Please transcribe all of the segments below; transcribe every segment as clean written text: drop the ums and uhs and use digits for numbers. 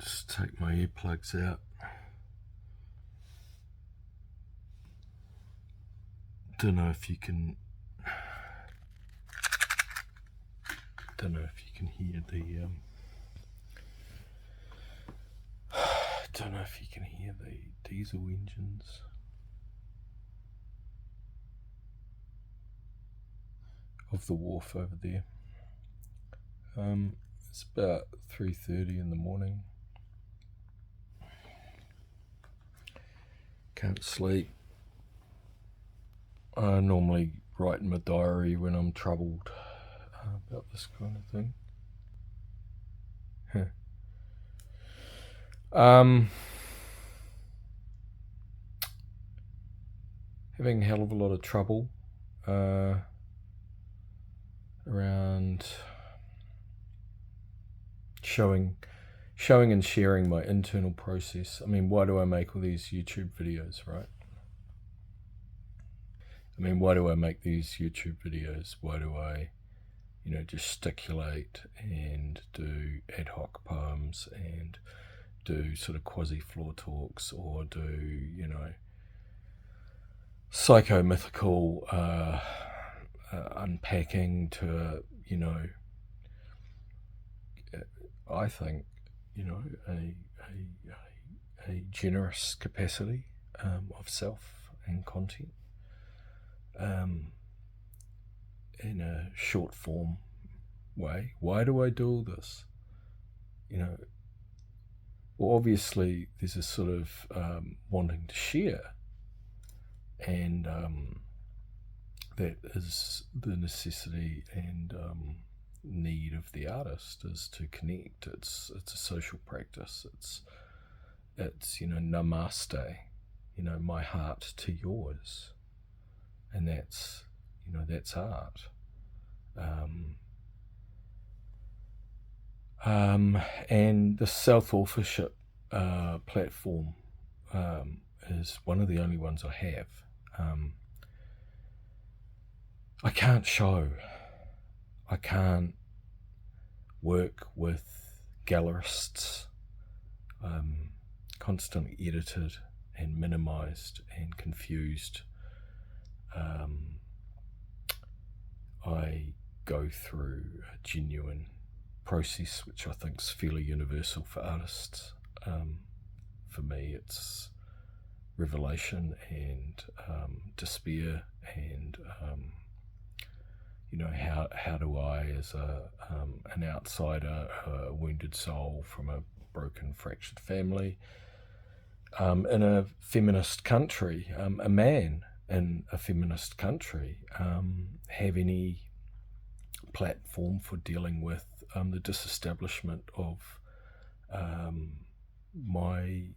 Just take my earplugs out. Don't know if you can hear the diesel engines. Of the wharf over there. It's about 3:30 in the morning. Can't sleep. I normally write in my diary when I'm troubled about this kind of thing. Having a hell of a lot of trouble around showing and sharing my internal process. I mean, why do I make all these YouTube videos, right? I mean, why do I make these YouTube videos? Why do I, gesticulate and do ad hoc poems and do sort of quasi-floor talks, or do, psycho-mythical unpacking to, I think, a generous capacity of self and content in a short form way. Why do I do all this? Well, obviously there's a sort of wanting to share, and that is the necessity and need of the artist, is to connect. It's a social practice. It's namaste, my heart to yours, and that's art. And the self-authorship platform is one of the only ones I have. I can't show. I can't work with gallerists. Constantly edited and minimized and confused. I go through a genuine process which I think is fairly universal for artists. For me, it's revelation and despair, and how do I, as an outsider, a wounded soul from a broken, fractured family, in a feminist country, a man in a feminist country, have any platform for dealing with the disestablishment of my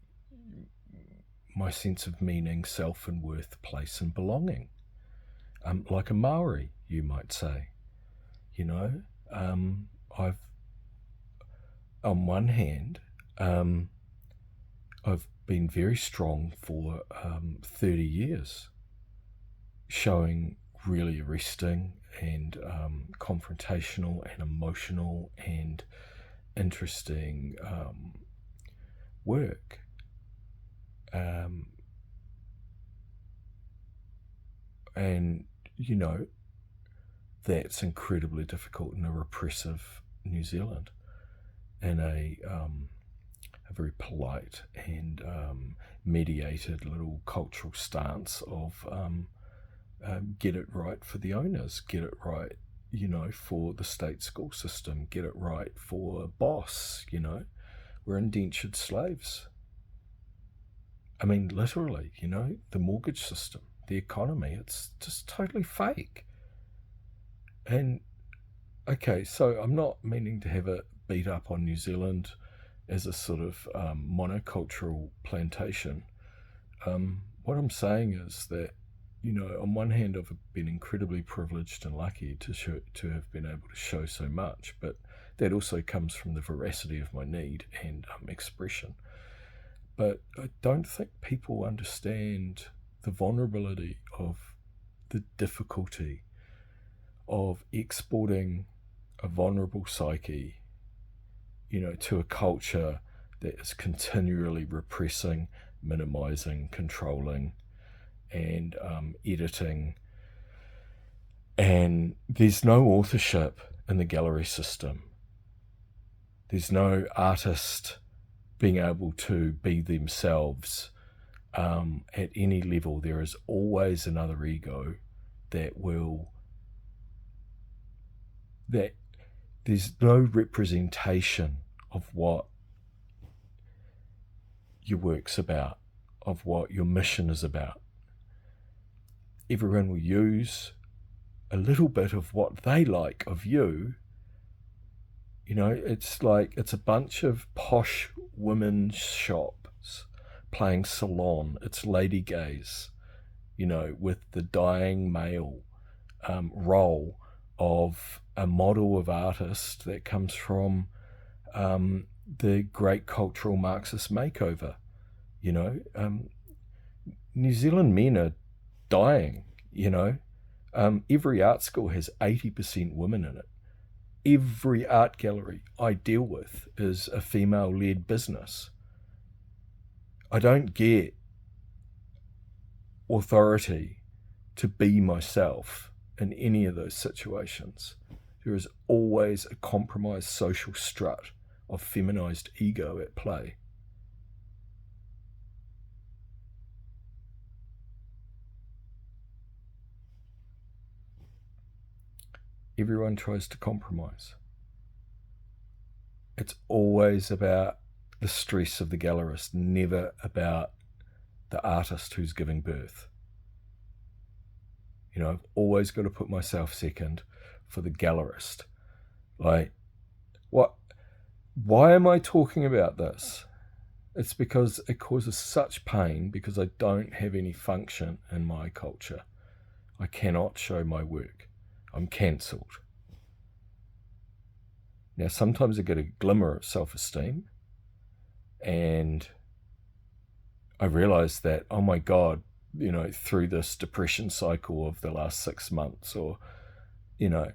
sense of meaning, self and worth, place and belonging, like a Maori, you might say. I've, on one hand, I've been very strong for 30 years, showing really arresting and confrontational and emotional and interesting work. And that's incredibly difficult in a repressive New Zealand, in a very polite and mediated little cultural stance of get it right for the owners, get it right, for the state school system, get it right for boss. We're indentured slaves. I mean, literally, the mortgage system, the economy, it's just totally fake. And okay, so I'm not meaning to have a beat up on New Zealand as a sort of monocultural plantation. What I'm saying is that, on one hand, I've been incredibly privileged and lucky to have been able to show so much, but that also comes from the veracity of my need and expression. But I don't think people understand the vulnerability of the difficulty of exporting a vulnerable psyche, to a culture that is continually repressing, minimizing, controlling, and editing. And there's no authorship in the gallery system. There's no artist being able to be themselves at any level. There is always another ego that there's no representation of what your work's about, of what your mission is about. Everyone will use a little bit of what they like of you. You know, it's like it's a bunch of posh women's shops playing salon. It's lady gaze, you know, with the dying male role of a model of artist that comes from the great cultural Marxist makeover. You know, New Zealand men are dying, you know. Every art school has 80% women in it. Every art gallery I deal with is a female-led business. I don't get authority to be myself in any of those situations. There is always a compromised social strut of feminized ego at play. Everyone tries to compromise. It's always about the stress of the gallerist, never about the artist who's giving birth. You know, I've always got to put myself second for the gallerist. Like, what? Why am I talking about this? It's because it causes such pain because I don't have any function in my culture. I cannot show my work. I'm cancelled. Now, sometimes I get a glimmer of self-esteem and I realize that, oh my God, you know, through this depression cycle of the last 6 months or, you know,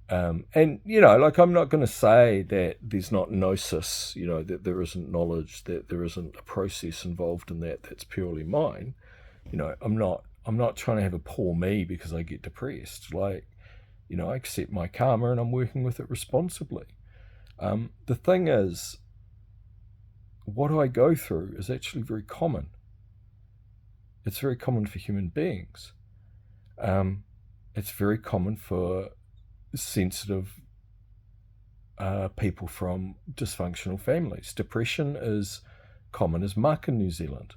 and, you know, like I'm not going to say that there's not gnosis, you know, that there isn't knowledge, that there isn't a process involved in that that's purely mine. You know, I'm not trying to have a poor me because I get depressed. Like, you know, I accept my karma and I'm working with it responsibly. The thing is, what I go through is actually very common. It's very common for human beings. It's very common for sensitive people from dysfunctional families. Depression is common as muck in New Zealand.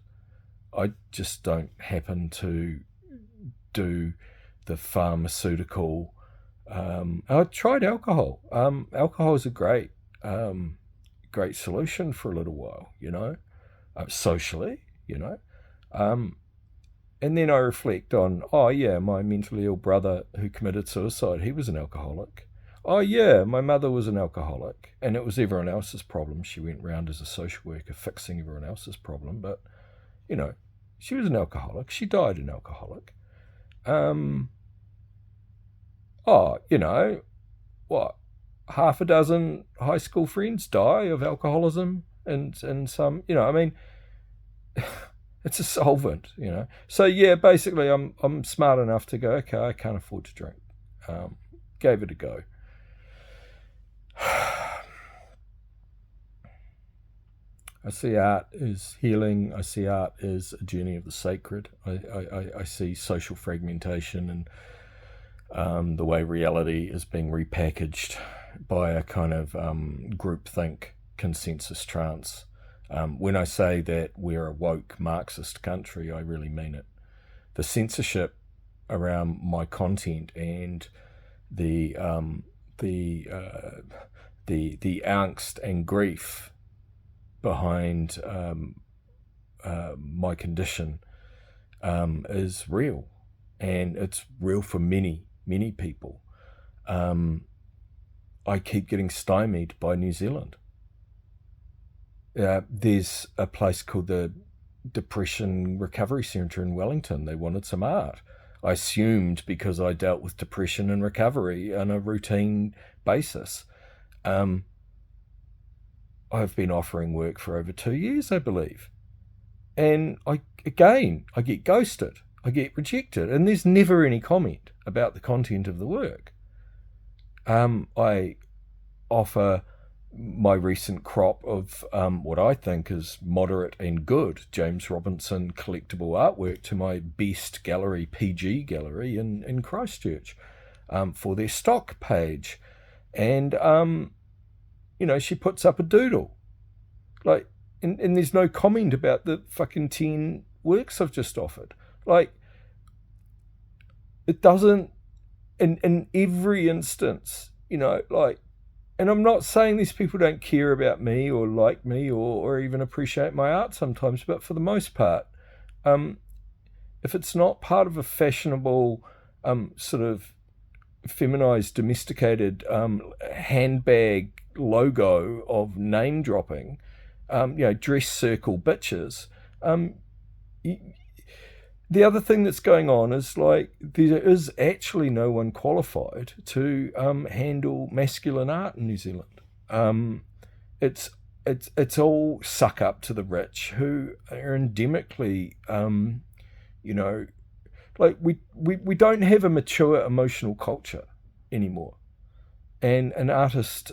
I just don't happen to do the pharmaceutical. I tried alcohol. Alcohol is a great solution for a little while, you know, socially, you know. And then I reflect on, oh yeah, my mentally ill brother who committed suicide, he was an alcoholic. Oh yeah, my mother was an alcoholic, and it was everyone else's problem. She went round as a social worker fixing everyone else's problem, but, you know, she was an alcoholic. She died an alcoholic. Oh, you know, what, half a dozen high school friends die of alcoholism and some, you know, I mean, it's a solvent, you know. So yeah, basically I'm smart enough to go, okay, I can't afford to drink. Gave it a go. I see art as healing. I see art as a journey of the sacred. I see social fragmentation and the way reality is being repackaged by a kind of groupthink consensus trance. When I say that we're a woke Marxist country, I really mean it. The censorship around my content and the angst and grief behind my condition is real, and it's real for many people. I keep getting stymied by New Zealand. There's a place called the Depression Recovery Centre in Wellington. They wanted some art. I assumed because I dealt with depression and recovery on a routine basis. I've been offering work for over 2 years, I believe. And I get ghosted, I get rejected, and there's never any comment about the content of the work. I offer my recent crop of what I think is moderate and good James Robinson collectible artwork to my best gallery, PG Gallery in Christchurch, for their stock page. And, she puts up a doodle. Like, and there's no comment about the fucking 10 works I've just offered. Like, it doesn't, in every instance, like, and I'm not saying these people don't care about me or like me or even appreciate my art sometimes, but for the most part, if it's not part of a fashionable, sort of feminized, domesticated handbag logo of name dropping, dress circle bitches, the other thing that's going on is like there is actually no one qualified to handle masculine art in New Zealand. It's it's all suck up to the rich who are endemically, you know, like we don't have a mature emotional culture anymore, and an artist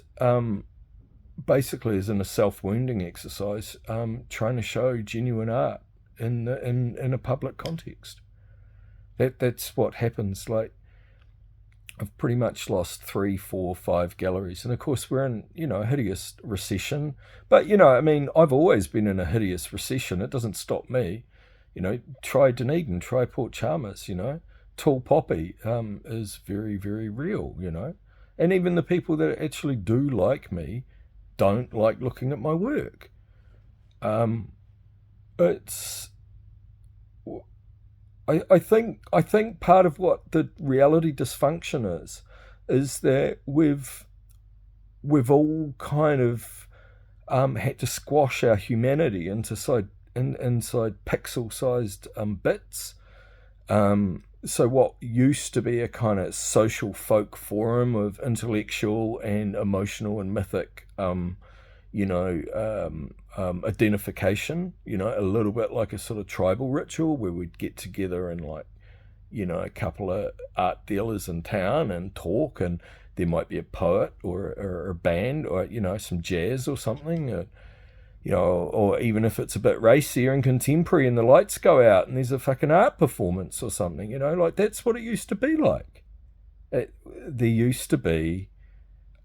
basically is in a self wounding exercise, trying to show genuine art in a public context. That's what happens. Like, I've pretty much lost 3, 4, 5 galleries, and of course we're in a hideous recession. But I mean, I've always been in a hideous recession. It doesn't stop me. Try Dunedin, try Port Chalmers. Tall poppy is very, very real. And even the people that actually do like me don't like looking at my work. It's I think part of what the reality dysfunction is that we've all kind of had to squash our humanity inside pixel-sized bits. So what used to be a kind of social folk forum of intellectual and emotional and mythic, identification, a little bit like a sort of tribal ritual where we'd get together and like, a couple of art dealers in town and talk, and there might be a poet or a band or, some jazz or something, or even if it's a bit racier and contemporary and the lights go out and there's a fucking art performance or something, like that's what it used to be like. There used to be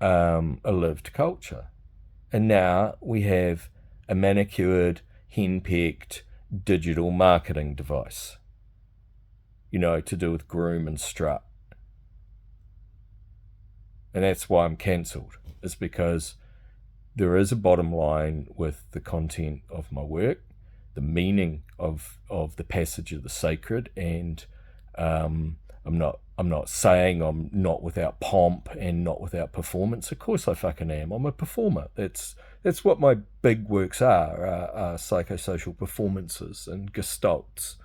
a lived culture. And now we have a manicured, henpecked digital marketing device, to do with groom and strut. And that's why I'm cancelled. It's because there is a bottom line with the content of my work, the meaning of the passage of the sacred, and I'm not saying I'm not without pomp and not without performance. Of course I fucking am. I'm a performer. That's what my big works are psychosocial performances and gestalts.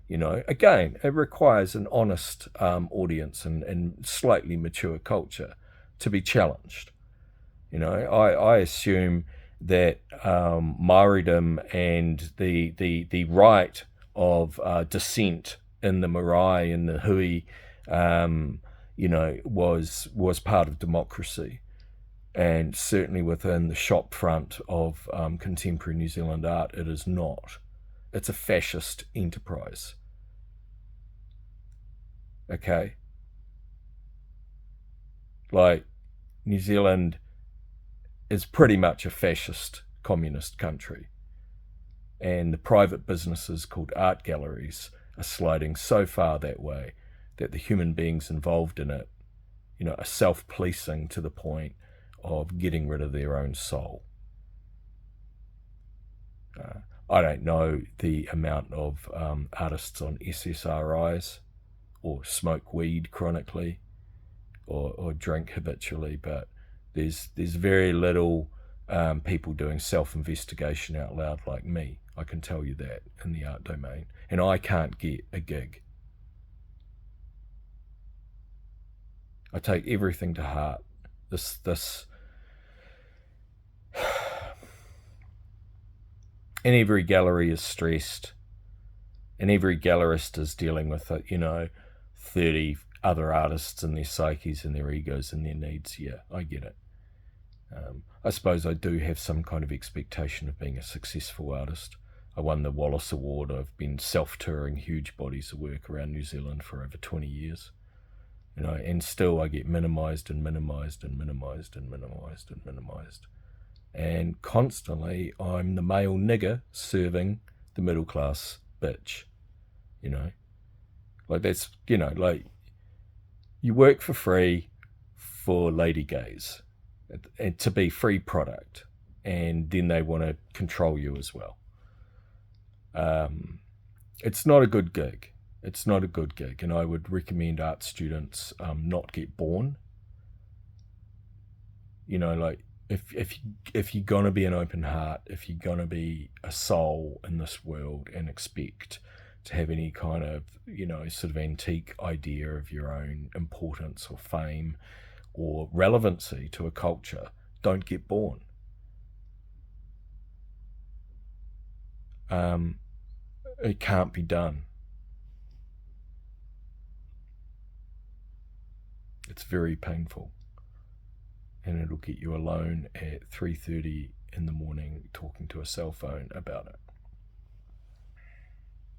Again, it requires an honest audience and slightly mature culture to be challenged. I assume that Māoridom and the right of dissent in the marae and the hui, was part of democracy, and certainly within the shop front of contemporary New Zealand art, it is not. It's a fascist enterprise. Okay? Like, New Zealand is pretty much a fascist communist country. And the private businesses called art galleries are sliding so far that way that the human beings involved in it, are self-policing to the point of getting rid of their own soul. I don't know the amount of artists on SSRIs or smoke weed chronically or drink habitually, but there's very little people doing self-investigation out loud like me. I can tell you that in the art domain. And I can't get a gig. I take everything to heart. This and every gallery is stressed, and every gallerist is dealing with, 30 other artists and their psyches and their egos and their needs. Yeah, I get it. I suppose I do have some kind of expectation of being a successful artist. I won the Wallace Award. I've been self-touring huge bodies of work around New Zealand for over 20 years. And still I get minimised and minimised and minimised and minimised and minimised. And constantly I'm the male nigger serving the middle class bitch. Like that's, like you work for free for lady gays and to be free product, and then they want to control you as well. It's not a good gig. It's not a good gig, and I would recommend art students not get born. Like if you're gonna be an open heart, if you're gonna be a soul in this world and expect to have any kind of sort of antique idea of your own importance or fame or relevancy to a culture, don't get born. It can't be done. It's very painful, and it'll get you alone at 3:30 in the morning talking to a cell phone about it.